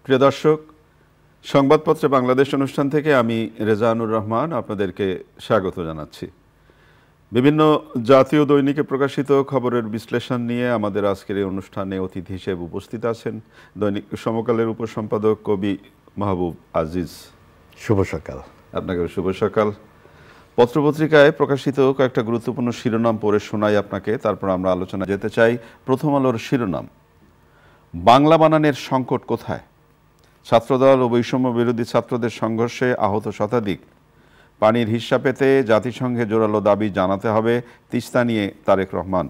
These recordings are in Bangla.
প্রিয় দর্শক, সংবাদপত্রে বাংলাদেশ অনুষ্ঠান থেকে আমি রেজানুর রহমান আপনাদেরকে স্বাগত জানাচ্ছি। বিভিন্ন জাতীয় দৈনিকে প্রকাশিত খবরের বিশ্লেষণ নিয়ে আমাদের আজকের এই অনুষ্ঠানে অতিথি হিসেবে উপস্থিত আছেন দৈনিক সমকালের উপসম্পাদক কবি মাহবুব আজিজ। শুভ সকাল। আপনাকে শুভ সকাল। পত্রপত্রিকায় প্রকাশিত কয়েকটা গুরুত্বপূর্ণ শিরোনাম পড়ে শোনাই আপনাকে, তারপর আমরা আলোচনা যেতে চাই। প্রথম আলোর শিরোনাম, বাংলা বানানের সংকট কোথায়? ছাত্রদল ও বৈষম্য বিরোধী ছাত্রদের সংঘর্ষে আহত শতাধিক। পানির হিস্যা পেতে জাতিসংঘে জোরালো দাবি জানাতে হবে, তিস্তা নিয়ে তারেক রহমান।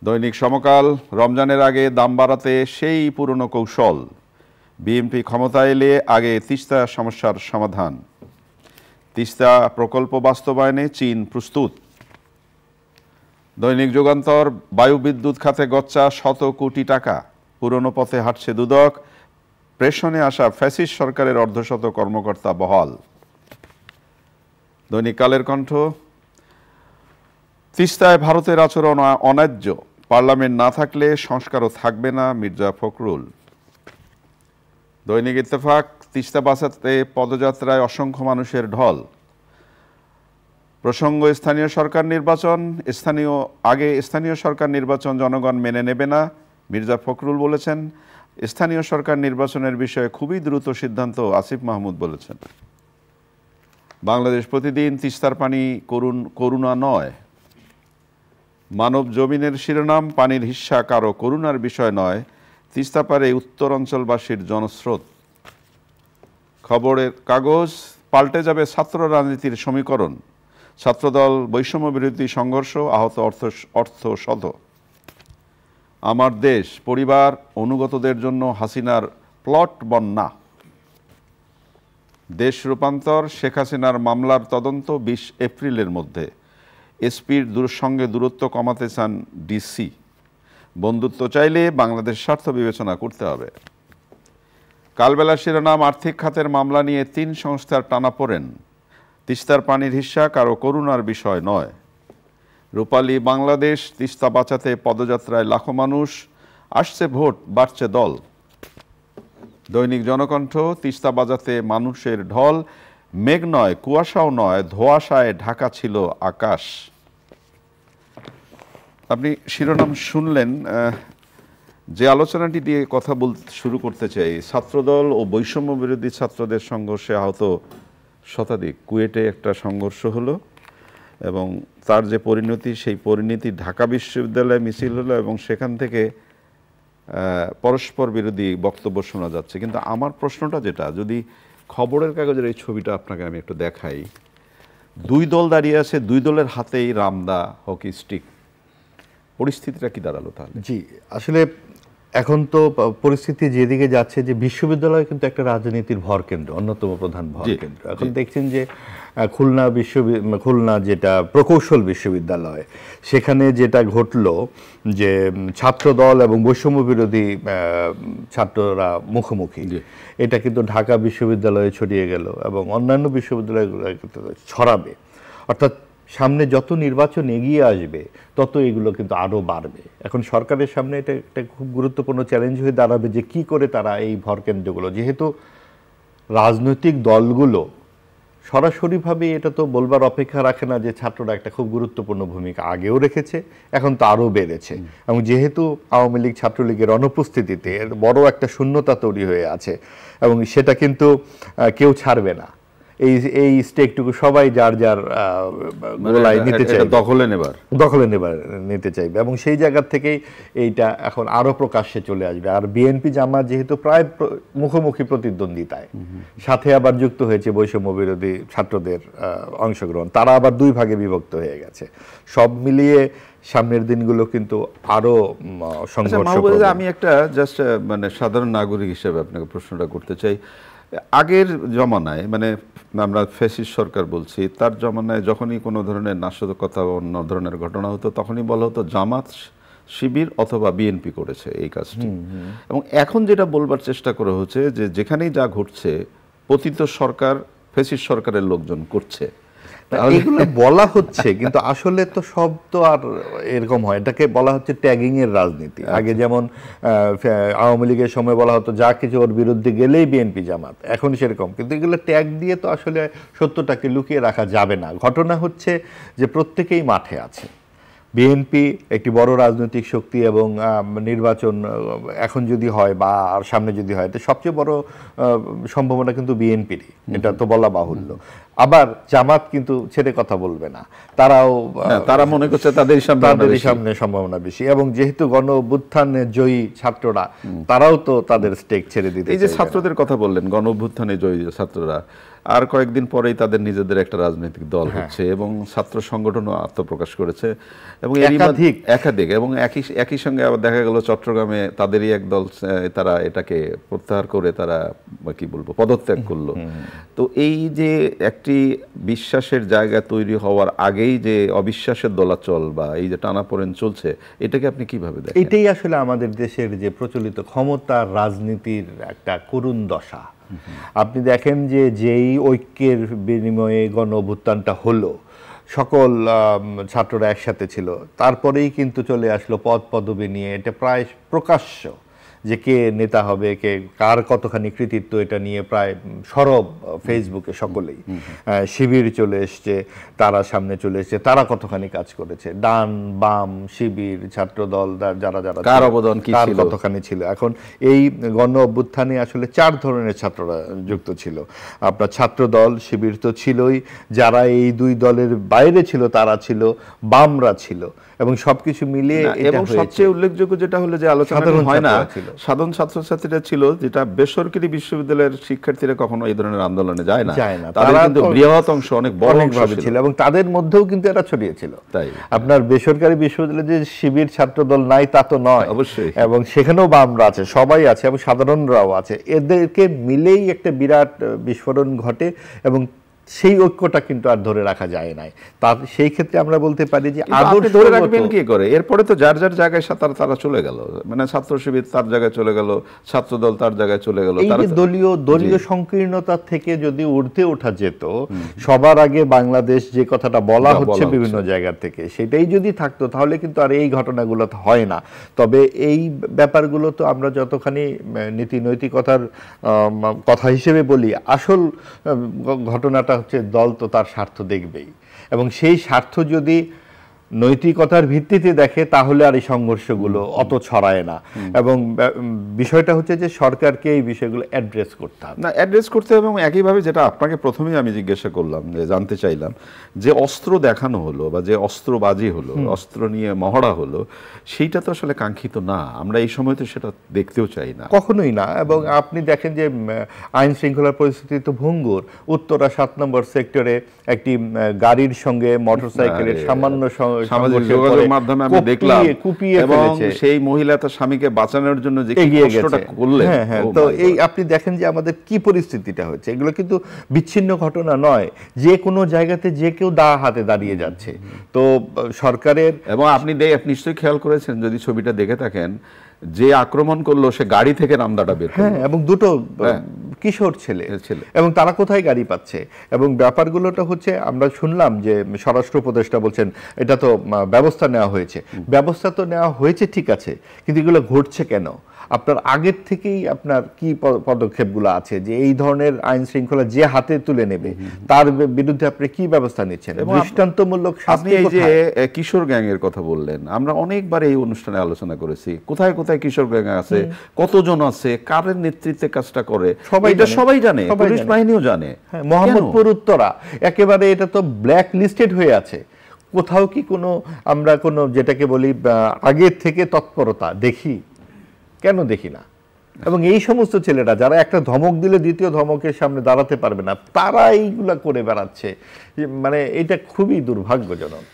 দৈনিক সমকাল, রমজানের আগে দাম বাড়াতে সেই পুরনো কৌশল, বিএনপি ক্ষমতা এলে আগে তিস্তা সমস্যার সমাধান। তিস্তা প্রকল্প বাস্তবায়নে চীন প্রস্তুত। দৈনিক যুগান্তর, বায়ু বিদ্যুৎ খাতে গচ্চা 100 কোটি টাকা, পুরনো পথে হাঁটছে দুদক, প্রেষণে আসা ফ্যাসিস্ট সরকারের অর্ধশত কর্মকর্তা বহাল। দৈনিক কালের কণ্ঠ, তিস্তায় ভারতের আচরণ অন্যায্য, পার্লামেন্ট না থাকলে সংস্কারও থাকবে না, মির্জা ফখরুল। দৈনিক ইত্তেফাক, তিস্তা বাঁচাতে পদযাত্রায় অসংখ্য মানুষের ঢল। প্রসঙ্গ স্থানীয় সরকার নির্বাচন, স্থানীয় সরকার নির্বাচন জনগণ মেনে নেবে না, মির্জা ফখরুল বলেছেন। স্থানীয় সরকার নির্বাচনের বিষয়ে খুবই দ্রুত সিদ্ধান্ত, আসিফ মাহমুদ বলেছেন। বাংলাদেশ প্রতিদিন, তিস্তার পানি করুণা নয়। মানব জমিনের শিরোনাম, পানির হিস্যা কারো করুণার বিষয় নয়, তিস্তা পারে উত্তরাঞ্চলবাসীর জনস্রোত। খবরের কাগজ, পাল্টে যাবে ছাত্র রাজনীতির সমীকরণ, ছাত্রদল বৈষম্য বিরোধী সংঘর্ষ, আহত অর্থ শত। আমার দেশ, পরিবার অনুগতদের জন্য হাসিনার প্লট বন্যা। দেশ রূপান্তর, শেখ হাসিনার মামলার তদন্ত 20 এপ্রিলের মধ্যে। এসপির সঙ্গে দূরত্ব কমাতে চান ডিসি। বন্ধুত্ব চাইলে বাংলাদেশ স্বার্থ বিবেচনা করতে হবে। কালবেলার শিরোনাম, আর্থিক খাতের মামলা নিয়ে 3 সংস্থার টানাপোড়েন, তিস্তার পানির হিস্যা কারো করুণার বিষয় নয়। রূপালী বাংলাদেশ, তিস্তা বাঁচাতে পদযাত্রায় লাখো মানুষ, আসছে ভোট বাড়ছে দল। দৈনিক জনকণ্ঠ, তিস্তা বাঁচাতে মানুষের ঢল, মেঘ নয় কুয়াশাও নয়, ধোঁয়াশায় ঢাকা ছিল আকাশ। আপনি শিরোনাম শুনলেন। যে আলোচনাটি দিয়ে কথা শুরু করতে চাই, ছাত্রদল ও বৈষম্য বিরোধী ছাত্রদের সংঘর্ষে আহত শতাধিক। কুয়েটে একটা সংঘর্ষ হলো এবং তার যে পরিণতি, সেই পরিণতি ঢাকা বিশ্ববিদ্যালয়ে মিছিল হলো এবং সেখান থেকে পরস্পর বিরোধী বক্তব্য শোনা যাচ্ছে। কিন্তু আমার প্রশ্নটা যেটা, যদি খবরের কাগজের এই ছবিটা আপনাকে আমি একটু দেখাই, 2 দল দাঁড়িয়ে আছে, 2 দলের হাতেই রামদা হকি স্টিক। পরিস্থিতিটা কি দাঁড়ালো তাহলে? জি, আসলে এখন তো পরিস্থিতি যেদিকে যাচ্ছে যে বিশ্ববিদ্যালয় কিন্তু একটা রাজনীতির ভরকেন্দ্র, অন্যতম প্রধান ভরকেন্দ্র। এখন দেখছেন যে খুলনা যেটা প্রকৌশল বিশ্ববিদ্যালয়, সেখানে যেটা ঘটলো যে ছাত্রদল এবং বৈষম্য বিরোধী ছাত্ররা মুখোমুখি, এটা কিন্তু ঢাকা বিশ্ববিদ্যালয়ে ছড়িয়ে গেল এবং অন্যান্য বিশ্ববিদ্যালয়গুলো ছড়াবে। অর্থাৎ সামনে যত নির্বাচন এগিয়ে আসবে তত এগুলো কিন্তু আরও বাড়বে। এখন সরকারের সামনে এটা একটা খুব গুরুত্বপূর্ণ চ্যালেঞ্জ হয়ে দাঁড়াবে যে কি করে তারা এই ভরকেন্দ্রগুলো, যেহেতু রাজনৈতিক দলগুলো সরাসরিভাবে এটা তো বলবার অপেক্ষা রাখে না যে ছাত্ররা একটা খুব গুরুত্বপূর্ণ ভূমিকা আগেও রেখেছে, এখন তো আরও বেড়েছে। এবং যেহেতু আওয়ামী লীগ ছাত্রলীগের অনুপস্থিতিতে বড় একটা শূন্যতা তৈরি হয়ে আছে এবং সেটা কিন্তু কেউ ছাড়বে না। এই স্টেকটুকু সবাই যার যার গোলায় নিতে চাইবে, দখলে নিতে চাইবে এবং সেই জায়গা থেকেই এইটা এখন আরো প্রকাশ্যে চলে আসবে। আর বিএনপি জামাত যেহেতু প্রায় মুখোমুখি প্রতিদ্বন্দ্বিতায়, সাথে আবার যুক্ত হয়েছে বৈষম্য বিরোধী ছাত্রদের অংশগ্রহণ, তারা আবার 2 ভাগে বিভক্ত হয়ে গেছে। সব মিলিয়ে সামনের দিনগুলো কিন্তু আরো সংঘর্ষ। আমি একটা জাস্ট সাধারণ নাগরিক হিসেবে আপনাকে প্রশ্নটা করতে চাই। আগের জমানায়, আমরা ফ্যাসিস্ট সরকার বলছি, তার জমানায় যখনই কোনো ধরনের নাশকতা বা অন্য ধরনের ঘটনা হতো, তখনই বলা হতো জামাত শিবির অথবা বিএনপি করেছে এই কাজটি। এবং এখন যেটা বলবার চেষ্টা করা হচ্ছে যে যেখানেই যা ঘটছে পতিত সরকার, ফ্যাসিস্ট সরকারের লোকজন করছে। এগুলো বলা হচ্ছে, কিন্তু আসলে তো সব তো আর এরকম হয়, এটাকে বলা হচ্ছে ট্যাগিং এর রাজনীতি। আগে যেমন আওয়ামী লীগের সময় বলা হতো যা কিছু ওর বিরুদ্ধে গেলেই বিএনপি জামাত, এখন সেরকম। কিন্তু এগুলো ট্যাগ দিয়ে তো আসলে সত্যটাকে লুকিয়ে রাখা যাবে না। ঘটনা হচ্ছে যে প্রত্যেকেই মাঠে আছে। বিএনপি একটি বড় রাজনৈতিক শক্তি এবং নির্বাচন এখন যদি হয় বা আর সামনে যদি হয়, তো সবচেয়ে বড় সম্ভাবনা কিন্তু বিএনপিরই, এটা তো বলা বাহুল্য। আবার জামাত কিন্তু ছেড়ে কথা বলবে না, তারা মনে করছে তাদেরই সামনে সম্ভাবনা বেশি। এবং যেহেতু গণ অভ্যুত্থানে জয়ী ছাত্ররা, তারাও তো তাদের স্টেক ছেড়ে দিতে। এই যে ছাত্রদের কথা বললেন, গণ অভ্যুত্থানে জয়ী ছাত্ররা, আর কয়েকদিন পরেই তাদের নিজেদের একটা রাজনৈতিক দল হচ্ছে এবং ছাত্র সংগঠনও আত্মপ্রকাশ করেছে এবং একাধিক এবং একই সঙ্গে আবার দেখা গেল চট্টগ্রামে তাদেরই এক দল, তারা এটাকে প্রত্যাহার করে তারা কি বলবো পদত্যাগ করলো। তো এই যে একটি বিশ্বাসের জায়গা তৈরি হওয়ার আগেই যে অবিশ্বাসের দোলাচল বা এই যে টানাপোড়েন চলছে, এটাকে আপনি কিভাবে দেখেন? এটাই আসলে আমাদের দেশের যে প্রচলিত ক্ষমতার রাজনীতির একটা করুণ দশা। আপনি দেখেন যে যেই ঐক্যের বিনিময়ে গণ অভ্যুত্থানটা হলো, সকল ছাত্ররা একসাথে ছিল, তারপরেই কিন্তু চলে আসলো পদ পদবি নিয়ে। এটা প্রায় প্রকাশ্য যে কে নেতা হবে, কে কার কতখানি কৃতিত্ব, এটা নিয়ে প্রায় সরব ফেসবুকে সকলেই। শিবির চলে এসছে, তারা সামনে চলে এসছে, তারা কতখানি কাজ করেছে, ডান বাম শিবির ছাত্রদল যারা যারা কার অবদান কি ছিল, কতখানি ছিল। এখন এই গণ অভ্যুত্থানে আসলে 4 ধরনের ছাত্ররা যুক্ত ছিল। আপনার ছাত্রদল শিবির তো ছিলই, যারা এই 2 দলের বাইরে ছিল তারা ছিল, বামরা ছিল, এবং সবকিছু মিলিয়ে। এবং সবচেয়ে উল্লেখযোগ্য যেটা হলো যে আলোচনা হয় না, সাধারণ ছাত্রছাত্রীরা ছিল, যেটা বেসরকারি বিশ্ববিদ্যালয়ের শিক্ষার্থীরা কখনো এই ধরনের আন্দোলনে যায় না। তারা কিন্তু বৃহৎ অংশ, অনেক বড় ভাবে ছিল, এবং তাদের মধ্যেও কিন্তু এরা ছড়িয়ে ছিল। তাই আপনার বেসরকারি বিশ্ববিদ্যালয়ে যে শিবির ছাত্রদল নাই তা তো নয়, অবশ্যই, এবং সেখানেও বামরা আছে, সবাই আছে, এবং সাধারণরাও আছে। এদেরকে মিলেই একটা বিরাট বিস্ফোরণ ঘটে, এবং সেই ঐক্যটা কিন্তু আর ধরে রাখা যায় নাই। তার সেই ক্ষেত্রে আমরা বলতে পারি যে আদর্শ ধরে রাখবেন কি করে? এরপরে তো যার যার জায়গায় তারা চলে গেল, মানে ছাত্র শিবির তার জায়গায় চলে গেল, ছাত্রদল তার জায়গায় চলে গেল। দলীয় সংকীর্ণতা থেকে যদি উঠতে ওঠা যেত, সবার আগে বাংলাদেশ যে কথাটা বলা হচ্ছে বিভিন্ন জায়গা থেকে, সেটাই যদি থাকতো, তাহলে কিন্তু আর এই ঘটনাগুলো হয় না। তবে এই ব্যাপারগুলো তো আমরা যতখানি নীতি নৈতিকতার কথা হিসেবে বলি, আসল ঘটনাটা হচ্ছে দল তো তার স্বার্থ দেখবেই, এবং সেই স্বার্থ যদি নৈতিকতার ভিত্তিতে দেখে, তাহলে আর এই সংঘর্ষগুলো অত ছড়ায় না। এবং বিষয়টা হচ্ছে যে সরকারকে এই বিষয়গুলো অ্যাড্রেস করতে হবে, অ্যাড্রেস করতে হবে। এবং একইভাবে যেটা আপনাকে প্রথমেই আমি জিজ্ঞাসা করলাম, যে জানতে চাইলাম, যে অস্ত্র দেখানো হলো বা যে অস্ত্রবাজি হলো, অস্ত্র নিয়ে মহড়া হলো, সেইটা তো আসলে কাঙ্ক্ষিত না। আমরা এই সময় তো সেটা দেখতেও চাই না, কখনোই না। এবং আপনি দেখেন যে আইন শৃঙ্খলার পরিস্থিতি তো ভঙ্গুর। উত্তরা 7 নম্বর সেক্টরে একটি গাড়ির সঙ্গে মোটরসাইকেলের সামান্য সামাজিক যোগাযোগ মাধ্যমে আমি দেখলাম, এবং সেই মহিলা তার স্বামীকে বাঁচানোর জন্য যে কষ্টটা করলেন। তো এই আপনি দেখেন যে আমাদের কি পরিস্থিতিটা হচ্ছে। এগুলো কিন্তু বিচ্ছিন্ন ঘটনা নয়, যে কোনো জায়গাতে যে কেউ হাতে দাঁড়িয়ে যাচ্ছে। তো সরকারের, এবং আপনি নিশ্চয়ই খেয়াল করেছেন, যদি ছবিটা দেখে থাকেন, যে আক্রমণ করলো সে গাড়ি থেকে নামদাটা বের করলো, এবং 2টো কিশোর ছেলে, এবং তারা কোথায় গাড়ি পাচ্ছে। এবং ব্যাপারগুলোটা হচ্ছে, আমরা শুনলাম যে স্বরাষ্ট্র উপদেষ্টা বলছেন এটা তো ব্যবস্থা নেওয়া হয়েছে। ব্যবস্থা তো নেওয়া হয়েছে, ঠিক আছে, কিন্তু এগুলো ঘটছে কেন? আপনার আগের থেকেই আপনার কি পদক্ষেপগুলো আছে, যে এই ধরনের আইন শৃঙ্খলা যে হাতে তুলে নেবে তার বিরুদ্ধে আপনি কি ব্যবস্থা নিচ্ছেন? দৃষ্টান্তমূলক শাস্তি। এই যে কিশোর গ্যাং এর কথা বললেন, আমরা অনেকবার এই অনুষ্ঠানে আলোচনা করেছি, কোথায় কোথায় কিশোর গ্যাং আছে, কতজন আছে, কারের নেতৃত্বে কাজটা করে, সবাই জানে, পুলিশ বাহিনীও জানে। মোহাম্মদপুর উত্তরা একেবারে এটা তো ব্ল্যাক লিস্টেড হয়ে আছে। কোথাও কি আমরা কোনো যেটাকে বলি আগের থেকে তৎপরতা দেখি? কেন দেখি না? এবং এই সমস্ত ছেলেরা যারা একটা ধমক দিলে দ্বিতীয় ধমকের সামনে দাঁড়াতে পারবে না, তারা এইগুলা করে বেড়াচ্ছে, মানে এটা খুবই দুর্ভাগ্যজনক।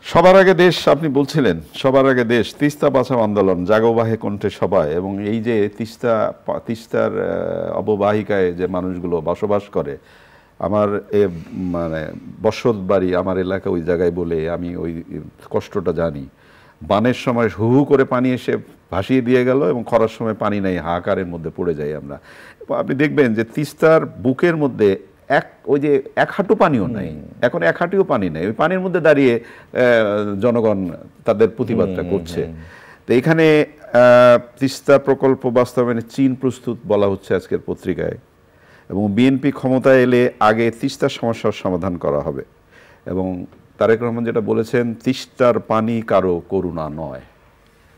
সবার আগে দেশ, আপনি বলছিলেন সবার আগে দেশ, তিস্তা বাঁচাও আন্দোলন, জাগোবাহে কণ্ঠে সবাই, এবং এই যে তিস্তার অববাহিকায় যে মানুষগুলো বসবাস করে, আমার মানে বসত বাড়ি আমার এলাকা ওই জায়গায় বলে আমি ওই কষ্টটা জানি। বানের সময় হু হু করে পানি এসে ভাসিয়ে দিয়ে গেল, এবং খরার সময় পানি নেই, হাহাকারের মধ্যে পড়ে যাই আমরা। আপনি দেখবেন যে তিস্তার বুকের মধ্যে ওই যে এক হাঁটু পানিও নাই, এখন এক হাঁটুও পানি নেই, ওই পানির মধ্যে দাঁড়িয়ে জনগণ তাদের প্রতিবাদটা করছে। তো এখানে তিস্তা প্রকল্প বাস্তবায়নে চীন প্রস্তুত বলা হচ্ছে আজকের পত্রিকায়, এবং বিএনপি ক্ষমতায় এলে আগে তিস্তার সমস্যার সমাধান করা হবে, এবং তারেক রহমান যেটা বলেছেন, তিস্তার পানি কারো করুণা নয়।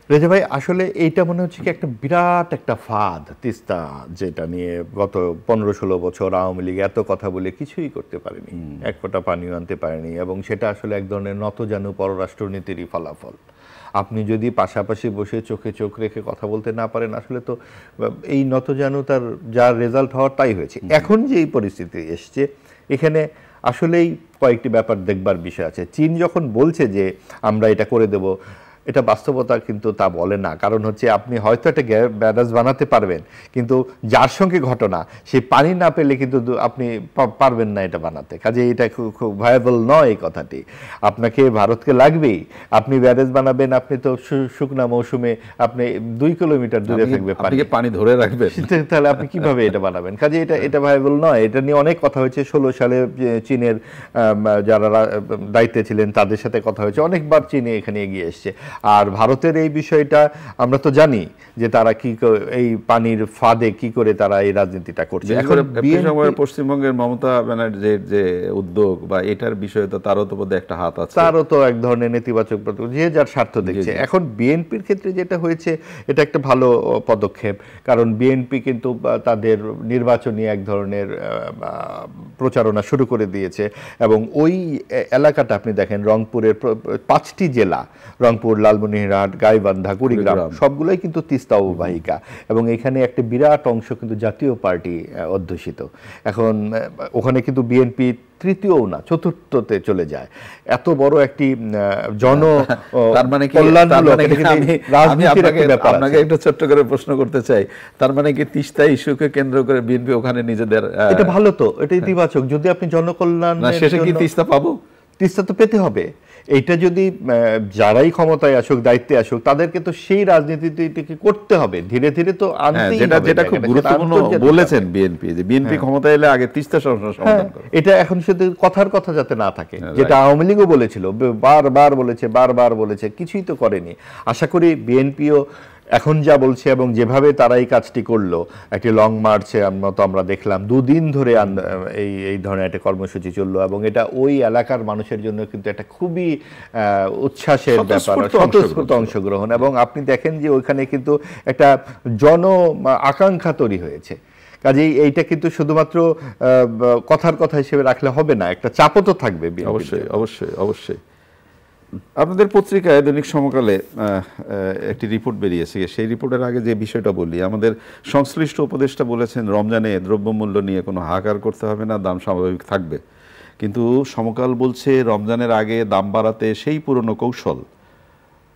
রেজা ভাই, আসলে এইটা মনে হচ্ছে কি একটা বিরাট একটা ফাঁদ, তিস্তা যেটা নিয়ে গত 15-16 বছর আওয়ামী লীগ এত কথা বলে কিছুই করতে পারেনি, এক ফোঁটা পানিও আনতে পারেনি, এবং সেটা আসলে এক ধরনের নতজানু পররাষ্ট্রনীতিরই ফলাফল। আপনি যদি পাশাপাশি বসে চোখে চোখ রেখে কথা বলতে না পারেন, আসলে তো এই নতজানু তার যার রেজাল্ট হওয়ার তাই হয়েছে। এখন যে এই পরিস্থিতি এসছে, এখানে আসলেই কয়েকটি ব্যাপার দেখবার বিষয় আছে। চীন যখন বলছে যে আমরা এটা করে দেব, এটা বাস্তবতা কিন্তু তা বলে না। কারণ হচ্ছে আপনি হয়তো একটা ব্যারাজ বানাতে পারবেন, কিন্তু যার সঙ্গে ঘটনা সেই পানি না পেলে কিন্তু আপনি পারবেন না এটা বানাতে। কাজে এটা খুব ভায়াবল নয় এই কথাটি। আপনাকে ভারতকে লাগবেই, আপনি ব্যারেজ বানাবেন, আপনি তো শুকনা মৌসুমে আপনি 2 কিলোমিটার দূরে থাকবে পানি ধরে রাখবেন, তাহলে আপনি কিভাবে এটা বানাবেন? কাজে এটা ভায়াবল নয়। এটা নিয়ে অনেক কথা হয়েছে। 16 সালে চীনের যারা দায়িত্বে ছিলেন তাদের সাথে কথা হয়েছে, অনেকবার চীনে এখানে এগিয়ে এসছে। আর ভারতের এই বিষয়টা আমরা তো জানি যে তারা কি এই পানির ফাঁদে কি করে তারা এই রাজনীতিটা করছে। এখন পশ্চিমবঙ্গের মমতা ব্যানার্জির যে উদ্যোগ বা এটার বিষয়ে তো তারও তো বোধহয় একটা হাত আছে, তারও তো এক ধরনের নেতিবাচক যে যার স্বার্থ দেখছে। এখন বিএনপির ক্ষেত্রে যেটা হয়েছে, এটা একটা ভালো পদক্ষেপ, কারণ বিএনপি কিন্তু তাদের নির্বাচনী এক ধরনের প্রচারণা শুরু করে দিয়েছে, এবং ওই এলাকাটা আপনি দেখেন, রংপুরের 5টি জেলা, রংপুর, লালমনিরহাট, গাইবান্ধা, কুড়িগ্রাম, সবগুলোই কিন্তু তিস্তা অববাহিকা, এবং এখানে একটা বিরাট অংশ কিন্তু জাতীয় পার্টি অধ্যুষিত। এখন ওখানে কিন্তু বিএনপি তৃতীয়ও না, চতুর্থতে চলে যায়। এত বড় একটি জন আপনাকে একটা ছোট্ট করে প্রশ্ন করতে চাই, তার মানে কি তিস্তা ইস্যুকে কেন্দ্র করে বিএনপি ওখানে নিজেদের, এটা ভালো তো, এটা ইতিবাচক। যদি আপনি জনকল্যাণ, শেষে কি তিস্তা পাবো? তিস্তা তো পেতে হবে। এইটা যদি যারাই ক্ষমতায় আসুক, দায়িত্বে আসুক, তাদেরকে তো সেই রাজনীতিটিকে করতে হবে, ধীরে ধীরে তো আনতেই হবে। যেটা খুব গুরুত্বপূর্ণ বলেছেন বিএনপি, যে বিএনপি ক্ষমতায় এলে আগে তিস্তা সমস্যার সমাধান করবে। এটা এখন শুধু কথার কথা যাতে না থাকে, যেটা আওয়ামী লীগও বলেছিল, বারবার বলেছে, কিছুই তো করেনি। আশা করি বিএনপিও এখন যা বলছে এবং যেভাবে তারা এই কাজটি করলো, একটি লং মার্চে আমরা দেখলাম 2 দিন ধরে এই ধরনের একটা কর্মসূচি চললো, এবং এটা ওই এলাকার মানুষের জন্য কিন্তু একটা খুবই উচ্ছ্বাসের ব্যাপার, স্বতঃস্ফূর্ত অংশগ্রহণ। এবং আপনি দেখেন যে ওইখানে কিন্তু একটা আকাঙ্ক্ষা তৈরি হয়েছে। কাজেই এইটা কিন্তু শুধুমাত্র কথার কথা হিসেবে রাখলে হবে না, একটা চাপও তো থাকবে। অবশ্যই। আপনাদের পত্রিকায় দৈনিক সমকালে একটি রিপোর্ট বেরিয়েছে, সেই রিপোর্টের আগে যে বিষয়টা বলি, আমাদের সংশ্লিষ্ট উপদেষ্টা বলেছেন রমজানে দ্রব্যমূল্য নিয়ে কোনো হাহাকার করতে হবে না, দাম স্বাভাবিক থাকবে। কিন্তু সমকাল বলছে রমজানের আগে দাম বাড়াতে সেই পুরনো কৌশল।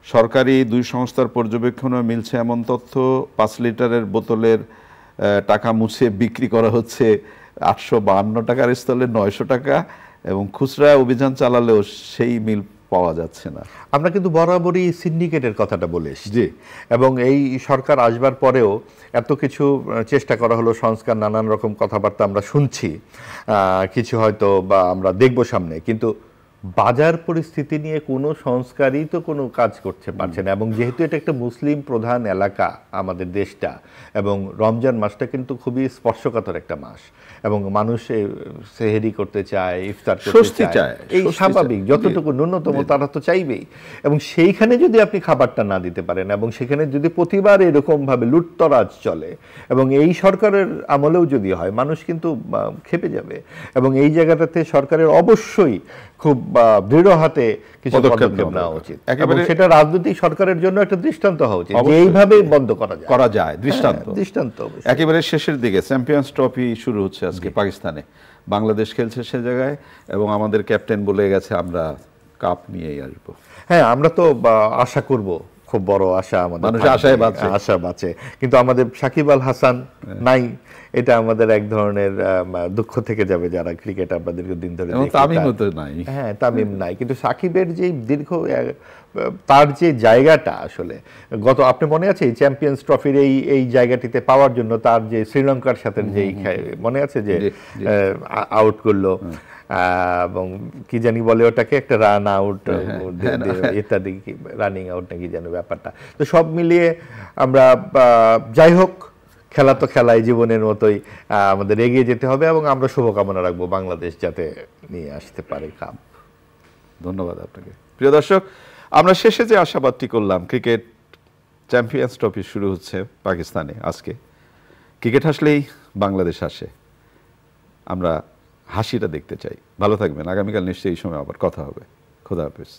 সরকারি 2 সংস্থার পর্যবেক্ষণে মিলছে এমন তথ্য, 5 লিটারের বোতলের টাকা মুছে বিক্রি করা হচ্ছে 852 টাকার স্থলে 900 টাকা, এবং খুচরা অভিযান চালালেও সেই মিল পাওয়া যাচ্ছে না। আমরা কিন্তু বরাবরই সিন্ডিকেটের কথাটা বলে এসেছি, এবং এই সরকার আসবার পরেও এত কিছু চেষ্টা করা হলো, সংস্কার, নানান রকম কথাবার্তা আমরা শুনছি, কিছু হয়তো বা আমরা দেখব সামনে, কিন্তু বাজার পরিস্থিতি নিয়ে কোনো সংস্কারই তো কোনো কাজ করতে পারছে না। এবং যেহেতু এটা একটা মুসলিম প্রধান এলাকা আমাদের দেশটা, এবং রমজান মাসটা কিন্তু খুবই স্পর্শকাতর একটা মাস, এবং মানুষ সেহেরি করতে চায়, ইফতার করতে চায়, এই স্বাভাবিক, যতটুকু ন্যূনতম তারা তো চাইবেই। এবং সেইখানে যদি আপনি খাবারটা না দিতে পারেন, এবং সেখানে যদি প্রতিবার এরকমভাবে লুটতরাজ চলে, এবং এই সরকারের আমলেও যদি হয়, মানুষ কিন্তু খেপে যাবে। এবং এই জায়গাটাতে সরকারের অবশ্যই খুব দৃঢ় হাতে কিছু পদক্ষেপ নেওয়া উচিত, এবং সেটা রাজনৈতিক সরকারের জন্য একটা দৃষ্টান্ত হওয়া উচিত, যে এইভাবে বন্ধ করা যায়। দৃষ্টান্ত। একেবারে শেষের দিকে চ্যাম্পিয়ন্স ট্রফি শুরু হচ্ছে আজকে পাকিস্তানে, বাংলাদেশ খেলছে সে জায়গায়, এবং আমাদের ক্যাপ্টেন বলে গেছে আমরা কাপ নিয়েই আসবো। হ্যাঁ, আমরা তো আশা করব, খুব বড় আশা আমাদের, মানুষ আশা বাঁচে। কিন্তু আমাদের সাকিব আল হাসান নাই, এটা আমাদের এক ধরনের দুঃখ থেকে যাবে যারা ক্রিকেট আমরা দীর্ঘদিন ধরে এবং দেখি। তামিমও তো নাই। হ্যাঁ, তামিম নাই, কিন্তু সাকিবের যে দীর্ঘ তার যে জায়গাটা আসলে আপনি মনে আছে চ্যাম্পিয়ন্স ট্রফির এই জায়গাটিতে পাওয়ার জন্য তার যে শ্রীলঙ্কার সাথে যেই মনে আছে যে আউট করলো, এবং কি জানি বলে ওটাকে, একটা রান আউট ইত্যাদি, রানিং আউট নাকি যেন ব্যাপারটা। তো সব মিলিয়ে আমরা যাই হোক, খেলা তো খেলাই, জীবনের মতোই আমাদের এগিয়ে যেতে হবে, এবং আমরা শুভকামনা রাখবো বাংলাদেশ যাতে নিয়ে আসতে পারে কাপ। ধন্যবাদ আপনাকে। প্রিয় দর্শক, আমরা শেষে যে আশাবাদটি করলাম, ক্রিকেট চ্যাম্পিয়ন্স ট্রফি শুরু হচ্ছে পাকিস্তানে আজকে। ক্রিকেট হাসলেই বাংলাদেশ হাসে, আমরা হাসিটা দেখতে চাই। ভালো থাকবেন, আগামীকাল নিশ্চয়ই এই সময় আবার কথা হবে। খোদা হাফেজ।